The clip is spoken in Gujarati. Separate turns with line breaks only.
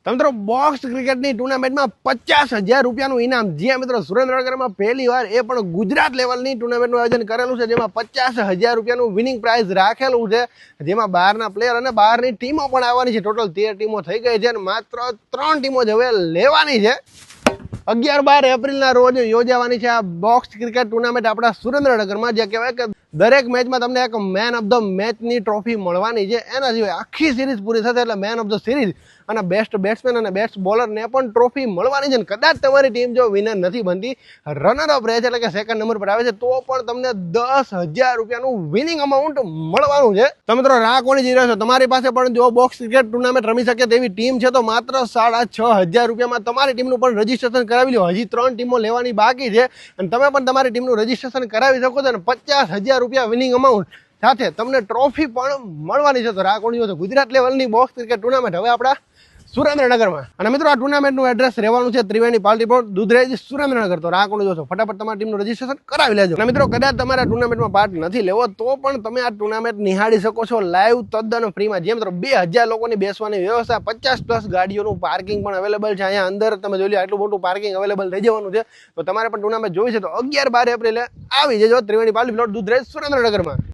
મિત્રો બોક્સ ક્રિકેટની ટુર્નામેન્ટમાં 50,000 રૂપિયાનું ઇનામ જ્યાં મિત્રો સુરેન્દ્રનગરમાં પહેલી વાર એ પણ ગુજરાત લેવલની ટુર્નામેન્ટનું આયોજન કરેલું છે, જેમાં 50,000 રૂપિયાનું વિનિંગ પ્રાઇઝ રાખેલું છે, જેમાં બહારના પ્લેયર અને બહારની ટીમો પણ આવવાની છે. ટોટલ 13 ટીમો થઈ ગઈ છે અને માત્ર 3 ટીમો જ હવે લેવાની છે. 11-12 એપ્રિલના રોજ યોજાવાની છે આ બોક્સ ક્રિકેટ ટુર્નામેન્ટ આપણા સુરેન્દ્રનગરમાં, જે કહેવાય કે દરેક મેચમાં તમને એક મેન ઓફ ધ મેચની ટ્રોફી મળવાની છે. એના સિવાય આખી સિરીઝ પૂરી થશે એટલે મેન ઓફ ધ સિરીઝ અને બેસ્ટ બેટ્સમેન અને બેસ્ટ બોલરને પણ ટ્રોફી મળવાની છે. કદાચ તમારી ટીમ જો વિનર નથી બનતી, રનર અપ રહે છે એટલે કે સેકન્ડ નંબર પર આવે છે, તો પણ તમને 10,000 રૂપિયાનું વિનિંગ અમાઉન્ટ મળવાનું છે. તો મિત્રો રાહ કોની જઈ રહ્યો છો? તમારી પાસે પણ જો બોક્સ ક્રિકેટ ટુર્નામેન્ટ રમી શકે તેવી ટીમ છે તો માત્ર 6,500 રૂપિયામાં તમારી ટીમનું પણ રજીસ્ટ્રેશન કરાવી લો. હજી 3 ટીમો લેવાની બાકી છે અને તમે પણ તમારી ટીમનું રજીસ્ટ્રેશન કરાવી શકો છો અને 50,000 રૂપિયા વિનિંગ અમાઉન્ટ સાથે તમને ટ્રોફી પણ મળવાની છે. તો રાહ કોની જુઓ છો? ગુજરાત લેવલની બોક્સ ક્રિકેટ ટુર્નામેન્ટ હવે આપણા સુરેન્દ્રનગરમાં. અને મિત્રો આ ટુર્નામેન્ટનું એડ્રેસ રહેવાનું છે ત્રિવેણી પાર્ટી પ્લોટ, દુધરેજ, સુરેન્દ્રનગર. તો રાહ કોની જોશો? ફટાફટ તમારી ટીમનું રજીસ્ટ્રેશન કરાવી લેજો. અને મિત્રો કદાચ તમારે આ ટુર્નામેન્ટમાં પાર્ટ નથી લેવો તો પણ તમે આ ટુર્નામેન્ટ નિહાળી શકો છો લાઈવ તદ્દન ફ્રીમાં. જે મિત્રો 2,000 લોકોની બેસવાની વ્યવસ્થા, 50+ ગાડીઓનું પાર્કિંગ પણ અવેલેબલ છે. અહીંયા અંદર તમે જોઈ લો આટલું મોટું પાર્કિંગ અવેલેબલ થઈ જવાનું છે. તો તમારે પણ ટુર્નામેન્ટ જોઈ છે તો 11-12 એપ્રિલે આવી જજો ત્રિવેણી પાર્ટી પ્લોટ, દુધરેજ, સુરેન્દ્રનગરમાં.